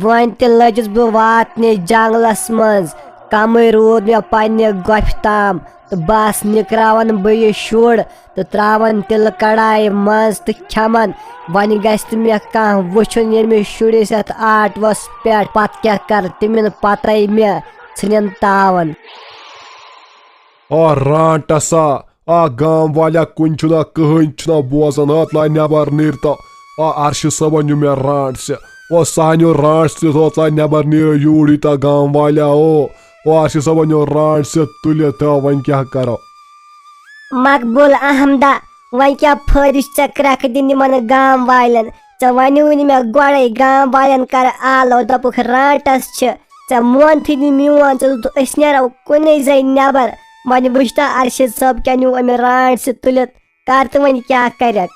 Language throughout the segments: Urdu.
ون تہ لجس بہ واتنہِ جنگلس منٛز کمٕے روٗد مےٚ پننہِ گۄپھِ تام تہٕ بس نِکراون بہٕ یہِ شُر تہٕ تراون تِلہٕ کڑایہِ منٛز تہٕ کھٮ۪من وۄنۍ گژھِ نہٕ مےٚ کانٛہہ وٕچھُن ییٚلہِ مےٚ شُرِس یتھ آٹوس پٮ۪ٹھ پتہٕ کیٛاہ کرٕ تِمن پتے مےٚ ژھٕنن تاون. رانٹسا گام والا کُنہِ چھُنہ کٕہٕنۍ چھُنہ بوزان لاے نٮ۪بر نیٖرتو ارشد صٲبن نیوٗ مےٚ رانٹ سے سانیو رانٹ سے لاے نٮ۪بر نیٖرِو یوٗرۍ ییٖتیٛاہ گام والا ارشد صٲبن نیوٗ رانٹ سے تُلِتھ وۄنۍ کیٛاہ کرو. مقبول احمدا وۄنۍ کیٛاہ فٲیدٕ چھُ ژےٚ کرٛٮ۪کہٕ دِنۍ یِمن گام والٮ۪ن ژےٚ وَنیوٕے نہٕ مےٚ گۄڈے گام والٮ۪ن کر آلو دوٚپُکھ رانٹس چھِ ژےٚ مونتھٕے نہٕ میون ژٕ دوٚپُکھ أسۍ نیرو کُنی زٔنۍ نٮ۪بر وۄنۍ وٕچھ تا ارشد صٲب کیٛاہ نیوٗ أمۍ رانٹ سے تُلِتھ کر تہٕ وۄنۍ کیٛاہ کرکھ.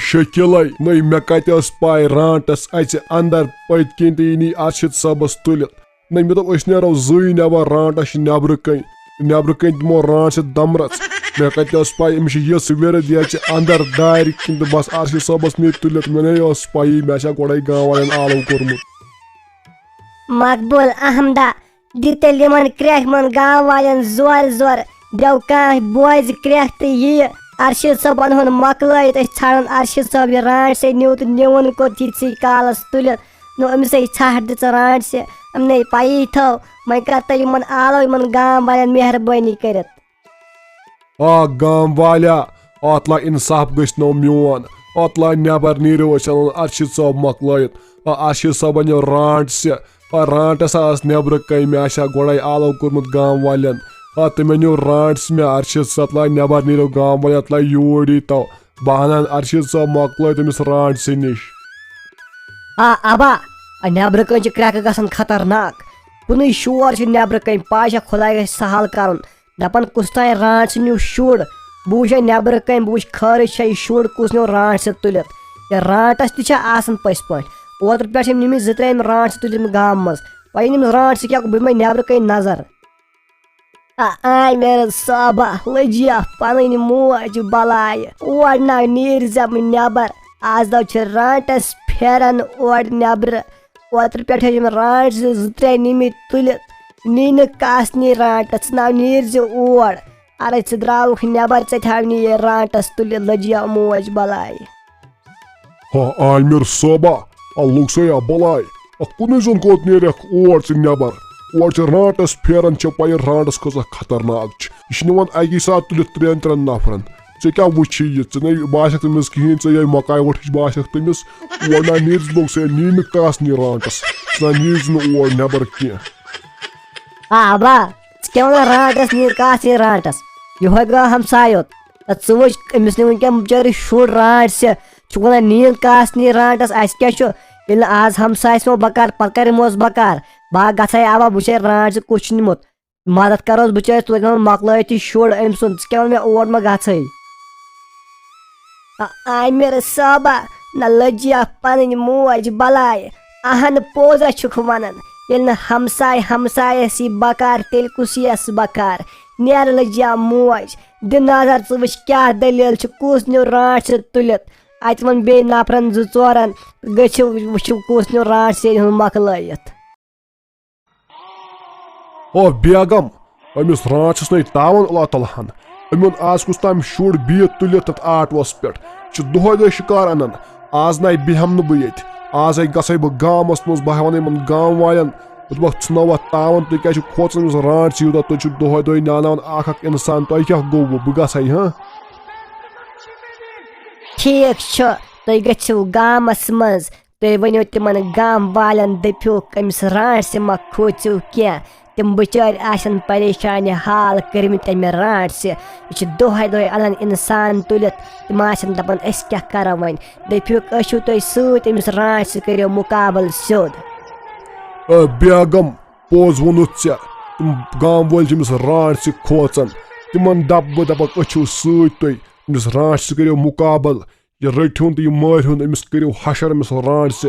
شکیلے نٔے مےٚ کتہِ ٲس پاے رانٹس اژِ اندر پٔتۍ کِنۍ تہٕ یہِ نی ارشد صٲبس تُلِتھ نٔے مےٚ دوٚپ أسۍ نیرو زٕے نٮ۪بر رانٹس چھِ نٮ۪برٕ کَنۍ دِمو رانٹ سۭتۍ دمرس مےٚ کتہِ ٲس پاے أمِس چھِ یِژھ وِرد یہِ اژِ اندر دارِ کِنۍ تہٕ بس ارشد صٲبس نی تُلِتھ مےٚ نے ٲس پایی مےٚ چھا گۄڈے گام والٮ۪ن آلو کوٚرمُت. مقبول احمدا دِ تیٚلہِ یِمن کرٛٮ۪کھ یِمن گام والٮ۪ن زورٕ دٮ۪و کانٛہہ بوزِ کرٛٮ۪کھ تہٕ یِیہِ ارشد صٲبن ہُنٛد مۄکلٲیِتھ أسۍ ژھانڈن ارشد صٲب یہِ رانٹ سے نیوٗ تہٕ نِوُن کوٚت یِتھسٕے کالس تُلِتھ نو أمِسے ژھٹھ دِژ رانٹ سے أمۍ پایی تھٲو وۄنۍ کر تہٕ یِمن آلو یِمن گام والٮ۪ن مہربٲنی کٔرِتھ. گام والا اتھ لاے انصاف گژھنو میون اتھ لاے نٮ۪بر نیٖرِو أسۍ انو ارشد صٲب مۄکلٲیِتھ ارشد صٲبن نیوٗ رانٹ سے رانٹس ٲس نٮ۪برٕ کَنۍ مےٚ آسہِ ہا گۄڈے آلو کوٚرمُت گام والٮ۪ن تِمن نیوٗ رانٹ سے مےٚ ارشد صٲب لاے نٮ۪بر نیٖرِو گام والٮ۪ن اتھ لاے یوٗرۍ ییٖتو بہٕ انن ارشد صٲب مۄکلٲیِتھ أمِس رانٹ سے نِش. ابا نٮ۪برٕ کَنۍ چھِ کرٛٮ۪کہٕ گژھان خطرناک کُنُے شور چھُ نٮ۪برٕ کَنۍ پاے چھا خۄداے گژھِ سہل کرُن دپان کُس تانۍ رانٹ سے نیوٗ شُر بہٕ وٕچھے نٮ۪برٕ کَنۍ بہٕ وٕچھِ خٲرٕے چھا یہِ شُر کُس نیوٗ رانٹ سے تُلِتھ یا رانٹس تہِ چھا آسان پٔزۍ پٲٹھۍ اوترٕ پٮ۪ٹھ چھِ نِمٕتۍ 2-3 رانٹ سے تُلِتھ گامہٕ منٛز وۄنۍ یِن أمِس رانٹ سے کیٛاہ بہٕ دِمے نٮ۪برٕ کَنۍ نظر. میرے صٲبا لٔجیا پنٕنۍ موج بلایہِ اور نہ نیٖرزِ بہٕ نٮ۪بر آز دۄہ چھِ رانٹس پھیران اورٕ نٮ۪برٕ اوترٕ پٮ۪ٹھ ٲسۍ یِم رانٹ زٕ 2-3 نِمٕتۍ تُلِتھ نی نہٕ کاسنی رانٹس ژٕ ناو نیٖرزِ اور اَرے ژٕ درٛاوُکھ نٮ۪بر ژےٚ تھاونی یہِ رانٹس تُلِتھ لٔجیا موج بلایہِ. عامر صٲبا لوٚگ سا بلاے کُنُے زوٚن کوٚت نیرکھ اور ژٕ نٮ۪بر اور چھِ رانٹس پھیران ژےٚ پاے رانٹس کۭژاہ خطرناک چھِ یہِ چھِ نِوان اکی ساتہٕ تُلِتھ 3 نفرن ژےٚ کیٛاہ وٕچھی یہِ ژٕ نَے باسکھ تٔمِس کِہینۍ ژےٚ یہِ مکاے وٹھٕچ باسکھ تٔمِس اور نہ نیٖرزِ لوٚگ سا نی نہٕ کاسنی رانٹس ژٕ نہ نیٖرزِ نہٕ اور نٮ۪بر کینٛہہ. با ژٕ کیٛاہ وَنان رانٹس نیٖر کاسنی رانٹس یِہوے گوٚو ہمسایوت ژٕ وٕچھ أمِس نہٕ وٕنکٮ۪ن بِچٲرِس شُر رانٹ سے چھُ وَنان نیٖن کاسنی رانٹس اَسہِ کیٛاہ چھُ ییٚلہِ نہٕ آز ہمسایس یِمو بکار پتہٕ کر یِموس بکار بہٕ گژھے ابا بہٕ وٕچھے رانٹ سے کُس چھُ نِمُت مدد کروس بِچٲرِس توتہِ مۄکلٲیِتھ یہِ شُر أمۍ سُنٛد ژٕ کیٛاہ وَن مےٚ اور ما گژھے. میرے صٲبا نہ لٔجیا پنٕنۍ موج بلایہِ اہن پوٚز چھُکھ ونان ییٚلہِ نہٕ ہمسایس یی بکار تیٚلہِ کُس یِیَس بکار نیرٕ لٔجیا موج دِ نظر ژٕ وٕچھ کیٛاہ دٔلیٖل چھِ کُس نیوٗ رانٹ سے تُلِتھ اتہِ وۄنۍ بیٚیہِ نفرن 2-4 گٔژھِو وٕچھِو کُس نیوٗ رانٹ سے ہُنٛد مۄکلٲیِتھ. بیگم أمِس رانٹ چھُس نَے تاوان اللہ تعالیٰ ہن أمۍ اوٚن آز کُس تام شُر بِہِتھ تُلِتھ تتھ آٹوس پٮ۪ٹھ چھُ دۄہے شِکار انان آز نَے بیٚہم نہٕ بہٕ ییٚتہِ آزے گژھے بہٕ گامس منٛز بہٕ ہٮ۪وان یِمن گام والٮ۪ن بہٕ دپکھ ژھٕنو اتھ تاوان تُہۍ کیٛازِ چھُ کھوژان أمِس رانٹ سے یوٗتاہ تُہۍ چھِو دۄہے ناناوان اکھ انسان تۄہہِ کیٛاہ گوٚوٕ بہٕ گژھے ٹھیٖک چھُ تُہۍ گٔژھِو گامس منٛز تُہۍ ؤنِو تِمن گام والٮ۪ن دٔپِوُکھ أمِس رانٹ سے ما کھوٗژِو کینٛہہ تِم بِچٲرۍ آسن پریشانہِ حال کٔرمٕتۍ اَمہِ رانٹ سے یہِ چھِ دۄہے انان انسان تُلِتھ تِم آسن دپان أسۍ کیٛاہ کرو وۄنۍ دٔپِوُکھ ٲسِو تُہۍ سۭتۍ أمِس رانٹ سے کٔرِو مُقابل سیوٚد. بیگم پوٚز ووٚنُتھ ژےٚ تِم گام وٲلۍ چھِ أمِس رانٹ سے کھوژان تِمن دپہٕ بہٕ دپکھ أسۍ چھِو سۭتۍ تُہۍ أمِس رانٹ سے کٔرِو مُقابل یہِ رٔٹہُن تہٕ یہِ مٲرہُن أمِس کٔرِو حشر أمِس رانٹ سے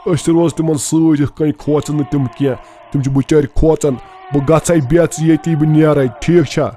أسۍ تہِ روز تِمن سۭتۍ یِتھ کٔنۍ کھوژان نہٕ تِم کینٛہہ تِم چھِ بِچٲرۍ کھوژان بہٕ گژھے بیٚژ ییٚتی بہٕ نیرے ٹھیٖک چھا